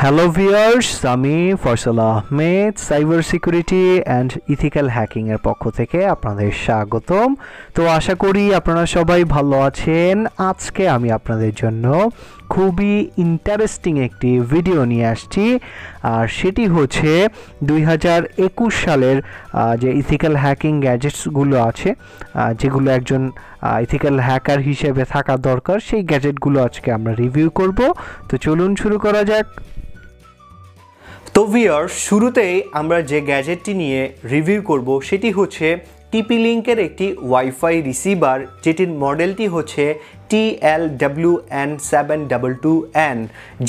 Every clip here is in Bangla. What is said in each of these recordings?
হ্যালো ভিউয়ার্স, আমি Faisal Ahmed cyber security and ethical হ্যাকিংয়ের পক্ষ থেকে আপনাদের স্বাগতম। তো আশা করি আপনারা সবাই ভালো আছেন। আজকে আমি আপনাদের জন্য খুবই ইন্টারেস্টিং একটি ভিডিও নিয়ে আসছি, আর সেটি হচ্ছে 2021 সালের যে ইথিক্যাল হ্যাকিং গ্যাজেটসগুলো আছে, যেগুলো একজন ইথিক্যাল হ্যাকার হিসেবে থাকা দরকার, সেই গ্যাজেটগুলো আজকে আমরা রিভিউ করব। তো চলুন শুরু করা যাক। তো ভিউয়ার্স, শুরুতেই আমরা যে গ্যাজেটটি নিয়ে রিভিউ করব সেটি হচ্ছে TP-Link-এর একটি ওয়াইফাই রিসিভার, যেটির মডেলটি হচ্ছে TL-WN722N,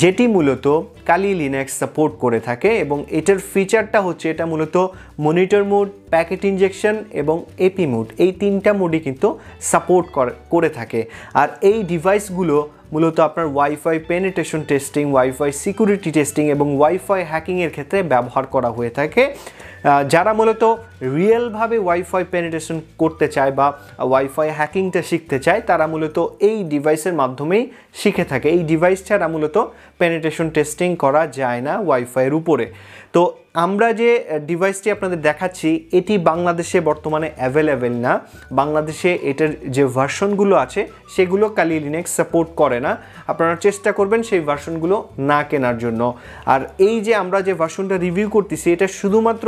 যেটি মূলত কালি লিনাক্স সাপোর্ট করে থাকে এবং এটার ফিচারটা হচ্ছে এটা মূলত মনিটর মোড, প্যাকেট ইনজেকশন এবং এপি মোড, এই তিনটা মোডই কিন্তু সাপোর্ট করে থাকে। আর এই ডিভাইসগুলো মূলত আপনার wifi penetration testing, wifi security testing এবং ওয়াইফাই হ্যাকিংয়ের ক্ষেত্রে ব্যবহার করা হয়ে থাকে। যারা মূলত রিয়েলভাবে ওয়াইফাই পেনিট্রেশন করতে চায় বা ওয়াইফাই হ্যাকিংটা শিখতে চায়, তারা মূলত এই ডিভাইসের মাধ্যমেই শিখে থাকে। এই ডিভাইস ছাড়া মূলত পেনিট্রেশন টেস্টিং করা যায় না ওয়াইফাইয়ের উপরে। তো আমরা যে ডিভাইসটি আপনাদের দেখাচ্ছি এটি বাংলাদেশে বর্তমানে অ্যাভেলেবেল না। বাংলাদেশে এটার যে ভার্সনগুলো আছে সেগুলো কালি লিনাক্স সাপোর্ট করে না। আপনারা চেষ্টা করবেন সেই ভার্সনগুলো না কেনার জন্য। আর এই যে আমরা যে ভার্সনটা রিভিউ করতেছি এটা শুধুমাত্র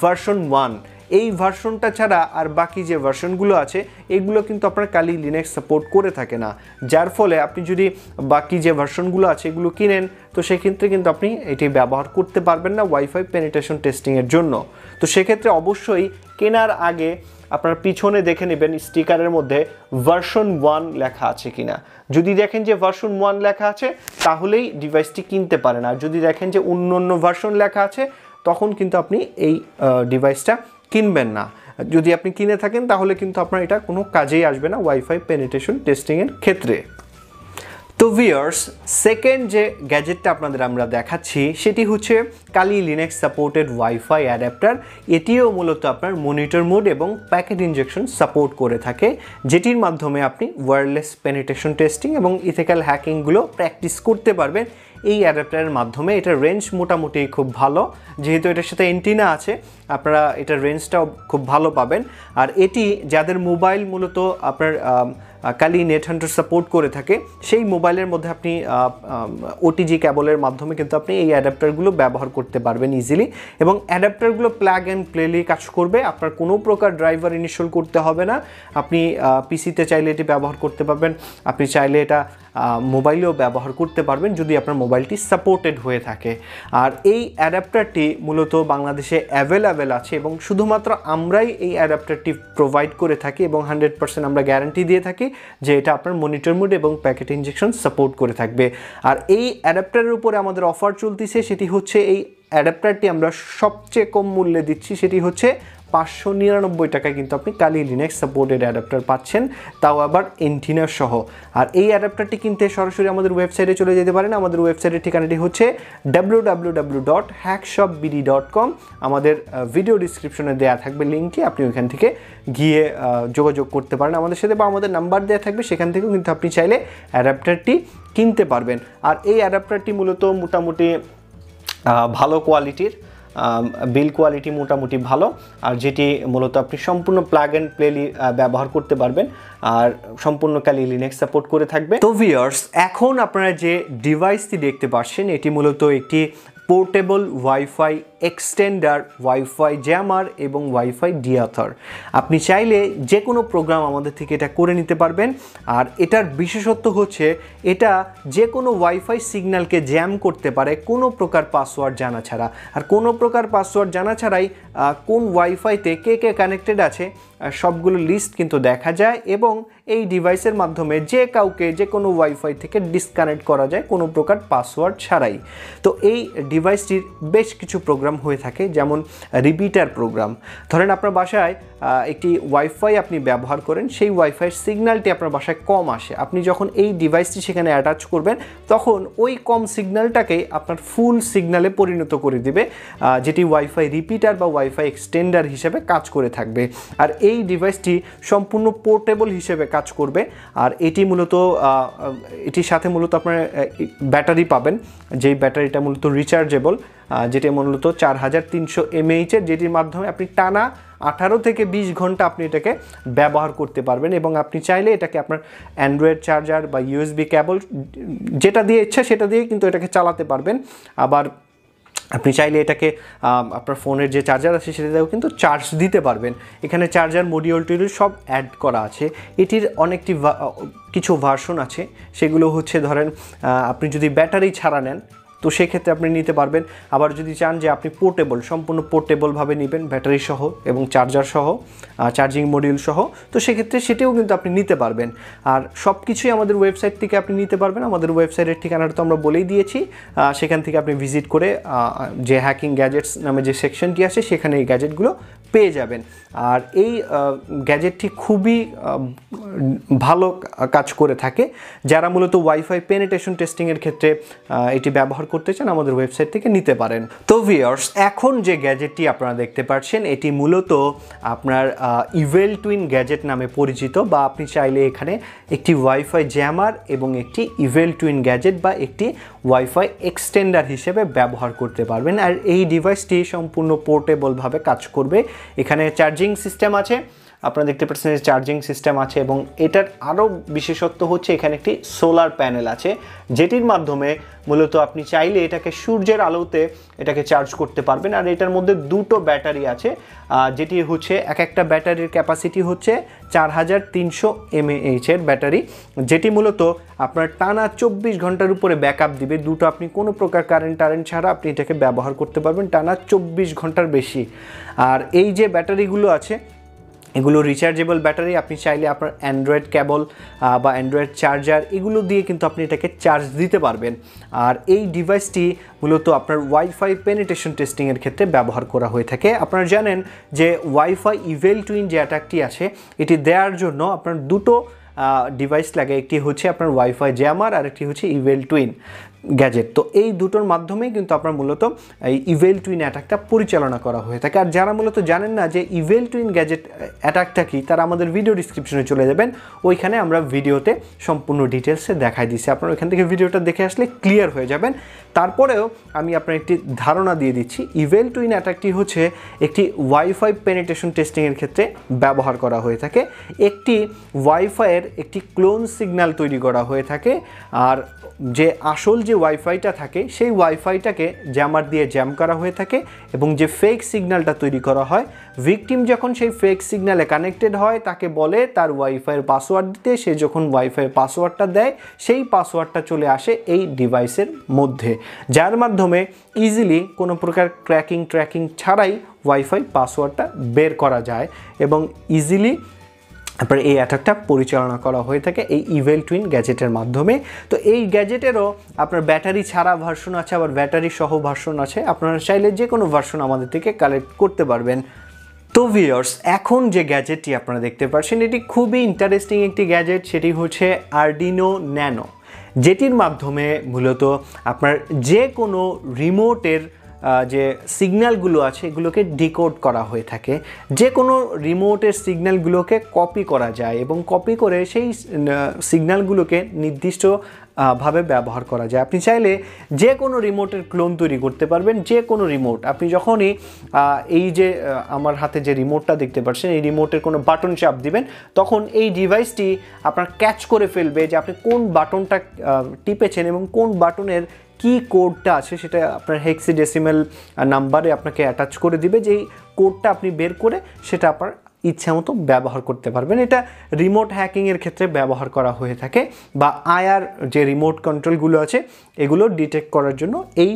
ভার্সন 1। এই ভার্সনটা ছাড়া আর বাকি যে ভার্সনগুলো আছে এগুলো কিন্তু আপনার কালি লিনাক্স সাপোর্ট করে থাকে না, যার ফলে আপনি যদি বাকি যে ভার্সনগুলো আছে এগুলো কিনেন তো সেক্ষেত্রে কিন্তু আপনি এটি ব্যবহার করতে পারবেন না ওয়াইফাই পেনিট্রেশন টেস্টিংয়ের জন্য। তো সেক্ষেত্রে অবশ্যই কেনার আগে আপনার পিছনে দেখে নেবেন স্টিকারের মধ্যে ভার্সন 1 লেখা আছে কিনা। যদি দেখেন যে ভার্সন 1 লেখা আছে তাহলেই ডিভাইসটি কিনতে পারেন, আর যদি দেখেন যে অন্য ভার্সন লেখা আছে তখন কিন্তু আপনি এই ডিভাইসটা কিনবেন না। যদি আপনি কিনে থাকেন তাহলে কিন্তু আপনার এটা কোনো কাজেই আসবে না ওয়াইফাই পেনিট্রেশন টেস্টিংয়ের ক্ষেত্রে। তো ভিউয়ার্স, সেকেন্ড যে গ্যাজেটটা আপনাদের আমরা দেখাচ্ছি সেটি হচ্ছে কালি লিনাক্স সাপোর্টেড ওয়াইফাই অ্যাডাপ্টার। এটিও মূলত আপনার মনিটর মোড এবং প্যাকেট ইনজেকশন সাপোর্ট করে থাকে, যেটির মাধ্যমে আপনি ওয়্যারলেস পেনিট্রেশন টেস্টিং এবং ইথিক্যাল হ্যাকিংগুলো প্র্যাকটিস করতে পারবেন এই অ্যাডাপ্টারের মাধ্যমে। এটার রেঞ্জ মোটামুটি খুব ভালো, যেহেতু এটার সাথে এন্টিনা আছে আপনারা এটার রেঞ্জটাও খুব ভালো পাবেন। আর এটি যাদের মোবাইল মূলত আপনার কালি নেট হান্টার সাপোর্ট করে থাকে সেই মোবাইলের মধ্যে আপনি ওটিজি কেবলের মাধ্যমে কিন্তু আপনি এই অ্যাডাপ্টারগুলো ব্যবহার করতে পারবেন ইজিলি, এবং অ্যাডাপ্টারগুলো প্লাগ অ্যান্ড প্লেলি কাজ করবে। আপনার কোনো প্রকার ড্রাইভার ইনস্টল করতে হবে না। আপনি পিসিতে চাইলে এটি ব্যবহার করতে পারবেন, আপনি চাইলে এটা মোবাইলেও ব্যবহার করতে পারবেন যদি আপনার মোবাইলটি সাপোর্টেড হয়ে থাকে। আর এই অ্যাডাপ্টারটি মূলত বাংলাদেশে অ্যাভেলেবেল আছে এবং শুধুমাত্র আমরাই এই অ্যাডাপ্টারটি প্রোভাইড করে থাকি এবং 100% আমরা গ্যারান্টি দিয়ে থাকি যে এটা আপনার মনিটর মোড এবং প্যাকেট ইনজেকশন সাপোর্ট করে থাকবে। আর এই অ্যাডাপ্টারের উপরে আমাদের অফার চলতেছে, সেটি হচ্ছে এই অ্যাডাপ্টারটি আমরা সবচেয়ে কম মূল্যে দিচ্ছি, সেটি হচ্ছে 599 টাকায় কিন্তু আপনি কালি লিনাক্স সাপোর্টেড অ্যাডাপ্টার পাচ্ছেন, তাও আবার এন্টিনা সহ। আর এই অ্যাডাপ্টারটি কিনতে সরাসরি আমাদের ওয়েবসাইটে চলে যেতে পারেন। আমাদের ওয়েবসাইটের ঠিকানাটি হচ্ছে www.hackshopbd.com। আমাদের ভিডিও ডিসক্রিপশনে দেওয়া থাকবে লিঙ্কটি, আপনি ওইখান থেকে গিয়ে যোগাযোগ করতে পারেন আমাদের সাথে, বা আমাদের নাম্বার দেওয়া থাকবে সেখান থেকেও কিন্তু আপনি চাইলে অ্যাডাপ্টারটি কিনতে পারবেন। আর এই অ্যাডাপ্টারটি মূলত মোটামুটি ভালো কোয়ালিটির, বিল কোয়ালিটি মোটামুটি ভালো, আর যেটি মূলত আপনি সম্পূর্ণ প্লাগ অ্যান্ড প্লেলি ব্যবহার করতে পারবেন আর সম্পূর্ণ কালি লিনাক্স সাপোর্ট করে থাকবে। তো ভিউয়ার্স, এখন আপনারা যে ডিভাইসটি দেখতে পাচ্ছেন এটি মূলত একটি portable wifi extender, wifi jammer এবং ওয়াইফাই ডিঅথর। আপনি চাইলে যে কোনো প্রোগ্রাম আমাদের থেকে এটা করে নিতে পারবেন। আর এটার বিশেষত্ব হচ্ছে এটা যে কোনো ওয়াইফাই সিগন্যালকে জ্যাম করতে পারে কোনো প্রকার পাসওয়ার্ড জানা ছাড়া। আর কোনো প্রকার পাসওয়ার্ড জানা ছাড়াই কোন ওয়াইফাইতে কে কে কানেক্টেড আছে সবগুলো লিস্ট কিন্তু দেখা যায়, এবং এই ডিভাইসের মাধ্যমে যে কাউকে যে কোনো ওয়াইফাই থেকে ডিসকানেক্ট করা যায় কোনো প্রকার পাসওয়ার্ড ছাড়াই। তো এই ডিভাইসটির বেশ কিছু প্রোগ্রাম হয়ে থাকে, যেমন রিপিটার প্রোগ্রাম। ধরেন আপনার বাসায় একটি ওয়াইফাই আপনি ব্যবহার করেন, সেই ওয়াইফাইয়ের সিগন্যালটি আপনার বাসায় কম আসে, আপনি যখন এই ডিভাইসটি সেখানে অ্যাটাচ করবেন তখন ওই কম সিগন্যালটাকেই আপনার ফুল সিগন্যালে পরিণত করে দিবে, যেটি ওয়াইফাই রিপিটার বা ওয়াইফাই এক্সটেন্ডার হিসেবে কাজ করে থাকবে। আর এই ডিভাইসটি সম্পূর্ণ পোর্টেবল হিসেবে কাজ করবে। আর এটি মূলত এটির সাথে মূলত আপনার ব্যাটারি পাবেন, যেই ব্যাটারিটা মূলত রিচার্জেবল, যেটি মূলত 4300 mAh, যেটির মাধ্যমে আপনি টানা 18 থেকে 20 ঘন্টা আপনি এটাকে ব্যবহার করতে পারবেন। এবং আপনি চাইলে এটাকে আপনার অ্যান্ড্রয়েড চার্জার বা ইউএসবি কেবল যেটা দিয়ে ইচ্ছা সেটা দিয়ে কিন্তু এটাকে চালাতে পারবেন। আবার আপনি চাইলে এটাকে আপনার ফোনের যে চার্জার আছে সেটাতেও কিন্তু চার্জ দিতে পারবেন। এখানে চার্জার মডিউলটির সব অ্যাড করা আছে। এটির অনেকটি কিছু ভার্সন আছে, সেগুলো হচ্ছে ধরেন আপনি যদি ব্যাটারি ছাড়া নেন তো সেক্ষেত্রে আপনি নিতে পারবেন। আবার যদি চান যে আপনি পোর্টেবল, সম্পূর্ণ পোর্টেবলভাবে নেবেন ব্যাটারি সহ এবং চার্জার সহ, চার্জিং মডিউল সহ, তো সেক্ষেত্রে সেটিও কিন্তু আপনি নিতে পারবেন। আর সব কিছুই আমাদের ওয়েবসাইট থেকে আপনি নিতে পারবেন। আমাদের ওয়েবসাইটের ঠিকানাটা তো আমরা বলেই দিয়েছি, সেখান থেকে আপনি ভিজিট করে যে হ্যাকিং গ্যাজেটস নামে যে সেকশনটি আছে সেখানে এই গ্যাজেটগুলো পেয়ে যাবেন। আর এই গ্যাজেটটি খুবই ভালো কাজ করে থাকে। যারা মূলত ওয়াইফাই পেনিট্রেশন টেস্টিংয়ের ক্ষেত্রে এটি ব্যবহার করতে চান আমাদের ওয়েবসাইট থেকে নিতে পারেন। তো ভিউয়ার্স, এখন যে গ্যাজেটটি আপনারা দেখতে পাচ্ছেন এটি মূলত আপনার ইভেল টুইন গ্যাজেট নামে পরিচিত, বা আপনি চাইলে এখানে একটি ওয়াইফাই জ্যামার এবং একটি ইভেল টুইন গ্যাজেট বা একটি ওয়াইফাই এক্সটেন্ডার হিসেবে ব্যবহার করতে পারবেন। আর এই ডিভাইসটি সম্পূর্ণ পোর্টেবলভাবে কাজ করবে। এখানে চার্জিং সিস্টেম আছে, আপনারা দেখতে পাচ্ছেন যে চার্জিং সিস্টেম আছে, এবং এটার আরও বিশেষত্ব হচ্ছে এখানে একটি সোলার প্যানেল আছে, যেটির মাধ্যমে মূলত আপনি চাইলে এটাকে সূর্যের আলোতে এটাকে চার্জ করতে পারবেন। আর এটার মধ্যে দুটো ব্যাটারি আছে, যেটি হচ্ছে এক একটা ব্যাটারির ক্যাপাসিটি হচ্ছে 4300 mAh এর ব্যাটারি, যেটি মূলত আপনার টানা 24 ঘন্টার উপরে ব্যাকআপ দিবে। দুটো আপনি কোনো প্রকার কারেন্ট ছাড়া আপনি এটাকে ব্যবহার করতে পারবেন টানা 24 ঘন্টার বেশি। আর এই যে ব্যাটারিগুলো আছে এগুলো রিচার্জেবল ব্যাটারি, আপনি চাইলে আপনার অ্যান্ড্রয়েড কেবল বা অ্যান্ড্রয়েড চার্জার এগুলো দিয়ে কিন্তু আপনি এটাকে চার্জ দিতে পারবেন। আর এই ডিভাইসটি মূলত আপনার ওয়াইফাই পেনিট্রেশন টেস্টিংয়ের ক্ষেত্রে ব্যবহার করা হয়ে থাকে। আপনারা জানেন যে ওয়াইফাই ইভেল টুইন যে অ্যাটাকটি আছে এটি দেওয়ার জন্য আপনার দুটো ডিভাইস লাগে, একটি হচ্ছে আপনার ওয়াইফাই জ্যামার আর একটি হচ্ছে ইভেল টুইন গ্যাজেট। তো এই দুটোর মাধ্যমেই কিন্তু আপনার মূলত এই ইভেল টুইন অ্যাটাকটা পরিচালনা করা হয়ে থাকে। আর যারা মূলত জানেন না যে ইভেল টুইন গ্যাজেট অ্যাটাকটা কি, তারা আমাদের ভিডিও ডিসক্রিপশনে চলে যাবেন, ওইখানে আমরা ভিডিওতে সম্পূর্ণ ডিটেলসে দেখাই দিচ্ছি। আপনারা ওইখান থেকে ভিডিওটা দেখে আসলে ক্লিয়ার হয়ে যাবেন। তারপরেও আমি আপনার একটি ধারণা দিয়ে দিচ্ছি, ইভেল টুইন অ্যাটাকটি হচ্ছে একটি ওয়াইফাই পেনিট্রেশন টেস্টিংয়ের ক্ষেত্রে ব্যবহার করা হয়ে থাকে। একটি ওয়াইফাইয়ের একটি ক্লোন সিগন্যাল তৈরি করা হয়ে থাকে, আর যে আসল যে ওয়াইফাইটা থাকে সেই ওয়াইফাইটাকে জ্যামার দিয়ে জ্যাম করা হয়ে থাকে, এবং যে ফেক সিগন্যালটা তৈরি করা হয়, ভিকটিম যখন সেই ফেক সিগন্যালে কানেক্টেড হয় তাকে বলে তার ওয়াইফাইয়ের পাসওয়ার্ড দিতে। সে যখন ওয়াইফাইয়ের পাসওয়ার্ডটা দেয় সেই পাসওয়ার্ডটা চলে আসে এই ডিভাইসের মধ্যে, যার মাধ্যমে ইজিলি কোনো প্রকার ট্র্যাকিং ছাড়াই ওয়াইফাই পাসওয়ার্ডটা বের করা যায় এবং ইজিলি আপনার এই অ্যাটাকটা পরিচালনা করা হয়ে থাকে এই ইভেল টুইন গ্যাজেটের মাধ্যমে। তো এই গ্যাজেটেরও আপনার ব্যাটারি ছাড়া ভার্সন আছে, আবার ব্যাটারি সহ ভার্সন আছে। আপনারা চাইলে যে কোনো ভার্সন আমাদের থেকে কালেক্ট করতে পারবেন। তো ভিউয়ার্স, এখন যে গ্যাজেটটি আপনারা দেখতে পাচ্ছেন এটি খুবই ইন্টারেস্টিং একটি গ্যাজেট, সেটি হচ্ছে আরডিনো ন্যানো, যেটির মাধ্যমে মূলত আপনার যে কোনো রিমোটের যে সিগন্যালগুলো আছে এগুলোকে ডিকোড করা হয়ে থাকে। যে কোনো রিমোটের সিগন্যালগুলোকে কপি করা যায় এবং কপি করে সেই সিগন্যালগুলোকে নির্দিষ্ট ভাবে ব্যবহার করা যায়। আপনি চাইলে যে কোনো রিমোটের ক্লোন তৈরি করতে পারবেন। যে কোনো রিমোট আপনি যখনই এই যে আমার হাতে যে রিমোটটা দেখতে পাচ্ছেন এই রিমোটের কোনো বাটন চাপ দিবেন, তখন এই ডিভাইসটি আপনার ক্যাচ করে ফেলবে যে আপনি কোন বাটনটা টিপেছেন এবং কোন বাটনের কি কোডটা আছে সেটা আপনার হেক্সাডেসিমাল নাম্বারে আপনাকে অ্যাটাচ করে দিবে, যেই কোডটা আপনি বের করে সেটা আপনার ইচ্ছা মতো ব্যবহার করতে পারবেন। এটা রিমোট হ্যাকিংয়ের ক্ষেত্রে ব্যবহার করা হয়ে থাকে, বা আয়ার যে রিমোট কন্ট্রোলগুলো আছে এগুলো ডিটেক্ট করার জন্য এই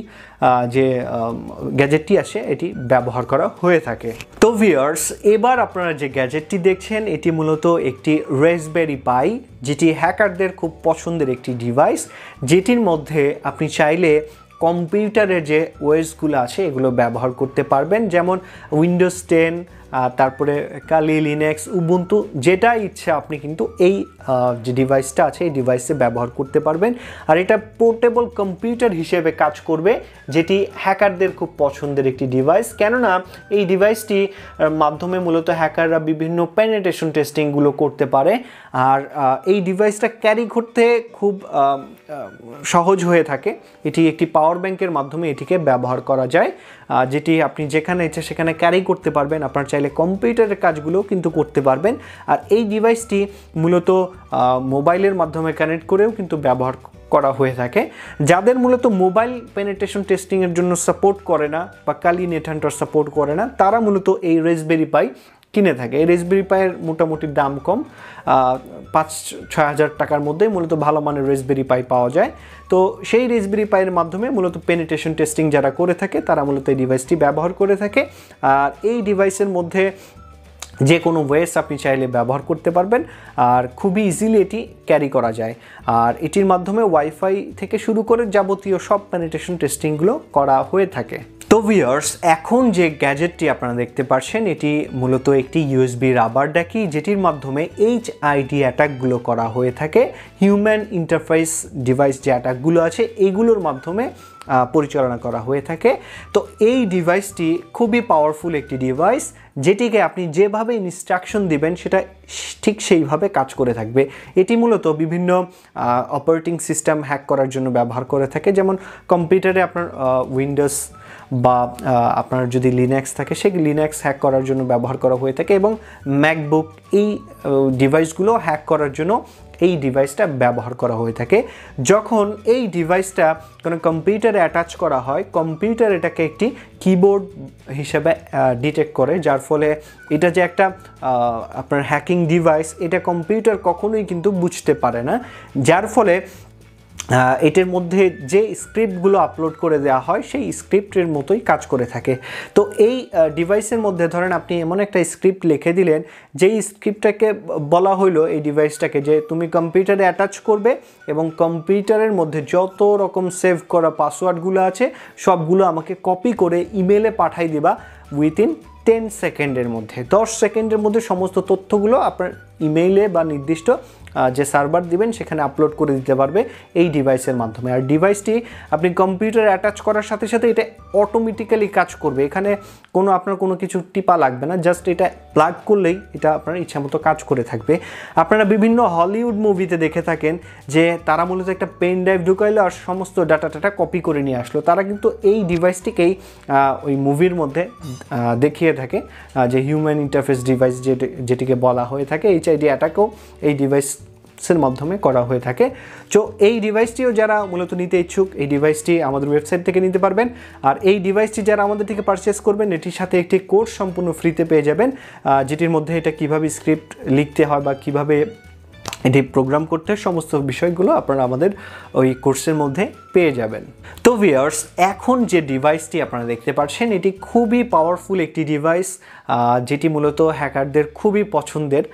যে গ্যাজেটটি আসে এটি ব্যবহার করা হয়ে থাকে। তো ভিউয়ার্স, এবার আপনারা যে গ্যাজেটটি দেখছেন এটি মূলত একটি রাসবেরি পাই, যেটি হ্যাকারদের খুব পছন্দের একটি ডিভাইস, যেটির মধ্যে আপনি চাইলে কম্পিউটারের যে ওএসগুলো আছে এগুলো ব্যবহার করতে পারবেন, যেমন উইন্ডোজ 10, তারপরে কালি লিনাক্স উবুন্টু যেটা ইচ্ছা আপনি কিন্তু এই যে ডিভাইসটা আছে এই ডিভাইসে ব্যবহার করতে পারবেন। আর এটা পোর্টেবল কম্পিউটার হিসেবে কাজ করবে, যেটি হ্যাকারদের খুব পছন্দের একটি ডিভাইস। কেননা এই ডিভাইসটি মাধ্যমে মূলত হ্যাকাররা বিভিন্ন পেনিট্রেশন টেস্টিংগুলো করতে পারে। আর এই ডিভাইসটা ক্যারি করতে খুব সহজ হয়ে থাকে। এটি একটি পাওয়ার ব্যাংকের মাধ্যমে এটিকে ব্যবহার করা যায়, যেটি আপনি যেখানে ইচ্ছে সেখানে ক্যারি করতে পারবেন। আপনার চাইলে কম্পিউটারের কাজগুলোও কিন্তু করতে পারবেন। আর এই ডিভাইসটি মূলত মোবাইলের মাধ্যমে কানেক্ট করেও কিন্তু ব্যবহার করা হয়ে থাকে। যাদের মূলত মোবাইল পেনিট্রেশন টেস্টিংয়ের জন্য সাপোর্ট করে না বা কালি নেট হান্টার সাপোর্ট করে না, তারা মূলত এই রাস্পবেরি পাই কিনে থাকে। এই রাস্পবেরি পাইয়ের মোটামুটি দাম কম, 5-6 হাজার টাকার মধ্যেই মূলত ভালো মানের রাস্পবেরি পাই পাওয়া যায়। তো সেই রাস্পবেরি পাইয়ের মাধ্যমে মূলত পেনিট্রেশন টেস্টিং যারা করে থাকে তারা মূলত এই ডিভাইসটি ব্যবহার করে থাকে। আর এই ডিভাইসের মধ্যে যে কোনো ওয়েস আপনি চাইলে ব্যবহার করতে পারবেন, আর খুবই ইজিলি এটি ক্যারি করা যায়। আর এটির মাধ্যমে ওয়াইফাই থেকে শুরু করে যাবতীয় সব পেনিট্রেশন টেস্টিংগুলো করা হয়ে থাকে। তো ভিউয়ার্স, এখন যে গ্যাজেটটি আপনারা দেখতে পাচ্ছেন এটি মূলত একটি ইউএসবি রাবার ডাকি, যেটির মাধ্যমে এইচআইডি অ্যাটাকগুলো করা হয়ে থাকে। হিউম্যান ইন্টারফেস ডিভাইস যে অ্যাটাকগুলো আছে এইগুলোর মাধ্যমে পরিচালনা করা হয়ে থাকে। তো এই ডিভাইসটি খুবই পাওয়ারফুল একটি ডিভাইস, যেটিকে আপনি যেভাবে ইনস্ট্রাকশন দিবেন সেটা ঠিক সেইভাবে কাজ করে থাকবে। এটি মূলত বিভিন্ন অপারেটিং সিস্টেম হ্যাক করার জন্য ব্যবহার করে থাকে। যেমন কম্পিউটারে আপনার উইন্ডোজ বা আপনার যদি লিনাক্স থাকে সেই লিনাক্স হ্যাক করার জন্য ব্যবহার করা হয়ে থাকে, এবং ম্যাকবুক এই ডিভাইসগুলো হ্যাক করার জন্য এই ডিভাইসটা ব্যবহার করা হয়ে থাকে। যখন এই ডিভাইসটা কোনো কম্পিউটারে অ্যাটাচ করা হয়, কম্পিউটার এটাকে একটি কিবোর্ড হিসেবে ডিটেক্ট করে, যার ফলে এটা যে একটা আপনার হ্যাকিং ডিভাইস এটা কম্পিউটার কখনোই কিন্তু বুঝতে পারে না, যার ফলে এটার মধ্যে যে স্ক্রিপ্টগুলো আপলোড করে দেওয়া হয় সেই স্ক্রিপ্টের মতোই কাজ করে থাকে। তো এই ডিভাইসের মধ্যে ধরেন আপনি এমন একটা স্ক্রিপ্ট লিখে দিলেন, যেই স্ক্রিপ্টটাকে বলা হইলো এই ডিভাইসটাকে যে তুমি কম্পিউটারে অ্যাটাচ করবে এবং কম্পিউটারের মধ্যে যত রকম সেভ করা পাসওয়ার্ডগুলো আছে সবগুলো আমাকে কপি করে ইমেলে পাঠাই দিবা উইথিন 10 সেকেন্ডের মধ্যে। 10 সেকেন্ডের মধ্যে সমস্ত তথ্যগুলো আপনার ইমেইলে বা নির্দিষ্ট যে সার্ভার দিবেন সেখানে আপলোড করে দিতে পারবে এই ডিভাইসের মাধ্যমে। আর ডিভাইসটি আপনি কম্পিউটারে অ্যাটাচ করার সাথে সাথে এটা অটোমেটিক্যালি কাজ করবে, এখানে আপনার কোনো কিছু টিপা লাগবে না, জাস্ট এটা প্লাগ করলেই এটা আপনার ইচ্ছা মতো কাজ করে থাকবে। আপনারা বিভিন্ন হলিউড মুভিতে দেখে থাকেন যে তারা মূলত একটা পেন ড্রাইভ ঢুকাইলো আর সমস্ত ডাটা কপি করে নিয়ে আসলো, তারা কিন্তু এই ডিভাইসটিকেই ওই মুভির মধ্যে দেখিয়ে থাকে যে হিউম্যান ইন্টারফেস ডিভাইস যেটিকে বলা হয়ে থাকে। এইচআইডি অ্যাটাকও এই ডিভাইসের মাধ্যমে করা হয়ে থাকে। তো এই ডিভাইসটিও যারা মূলত নিতে ইচ্ছুক এই ডিভাইসটি আমাদের ওয়েবসাইট থেকে নিতে পারবেন। আর এই ডিভাইসটি যারা আমাদের থেকে পারচেস করবেন এটির সাথে একটি কোর্স সম্পূর্ণ ফ্রিতে পেয়ে যাবেন, যেটির মধ্যে এটা কিভাবে স্ক্রিপ্ট লিখতে হয় বা কিভাবে এটি প্রোগ্রাম করতে সমস্ত বিষয়গুলো আপনারা আমাদের ওই কোর্সের মধ্যে পেয়ে যাবেন। তো ভিউয়ার্স, এখন যে ডিভাইসটি আপনারা দেখতে পাচ্ছেন এটি খুবই পাওয়ারফুল একটি ডিভাইস, যেটি মূলত হ্যাকারদের খুবই পছন্দের,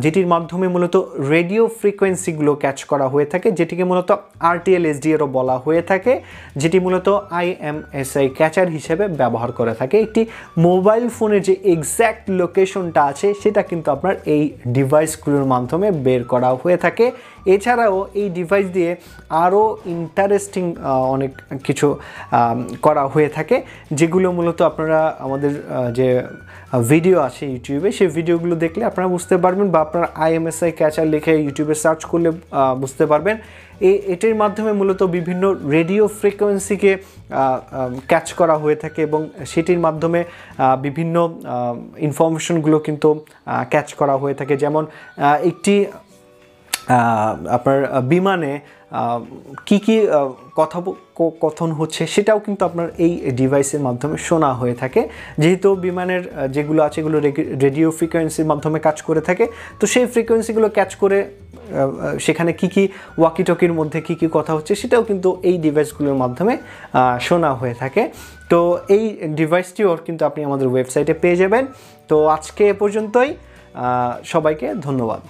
যেটির মাধ্যমে মূলত রেডিও ফ্রিকোয়েন্সিগুলো ক্যাচ করা হয়ে থাকে, যেটিকে মূলত RTLSDRও বলা হয়ে থাকে, যেটি মূলত IMSI ক্যাচার হিসেবে ব্যবহার করে থাকে। একটি মোবাইল ফোনের যে এক্স্যাক্ট লোকেশনটা আছে সেটা কিন্তু আপনার এই ডিভাইসগুলোর মাধ্যমে বের করা হয়ে থাকে। এছাড়াও এই ডিভাইস দিয়ে আরও ইন্টারেস্টিং অনেক কিছু করা হয়ে থাকে, যেগুলো মূলত আপনারা আমাদের যে ভিডিও আছে ইউটিউবে সেই ভিডিওগুলো দেখলে আপনারা বুঝতে পারবেন, বা আপনারা IMSI ক্যাচার লিখে ইউটিউবে সার্চ করলে বুঝতে পারবেন। এটির মাধ্যমে মূলত বিভিন্ন রেডিও ফ্রিকোয়েন্সিকে ক্যাচ করা হয়ে থাকে এবং সেটির মাধ্যমে বিভিন্ন ইনফরমেশনগুলো কিন্তু ক্যাচ করা হয়ে থাকে। যেমন একটি আপনার বিমানে কি কি কথোপকথন হচ্ছে সেটাও কিন্তু আপনার এই ডিভাইসের মাধ্যমে শোনা হয়ে থাকে, যেহেতু বিমানের যেগুলো আছে এগুলো রেডিও ফ্রিকোয়েন্সির মাধ্যমে কাজ করে থাকে। তো সেই ফ্রিকোয়েন্সিগুলো ক্যাচ করে সেখানে কি কি ওয়াকিটকির মধ্যে কি কি কথা হচ্ছে সেটাও কিন্তু এই ডিভাইসগুলোর মাধ্যমে শোনা হয়ে থাকে। তো এই ডিভাইসটিও কিন্তু আপনি আমাদের ওয়েবসাইটে পেয়ে যাবেন। তো আজকে এ পর্যন্তই, সবাইকে ধন্যবাদ।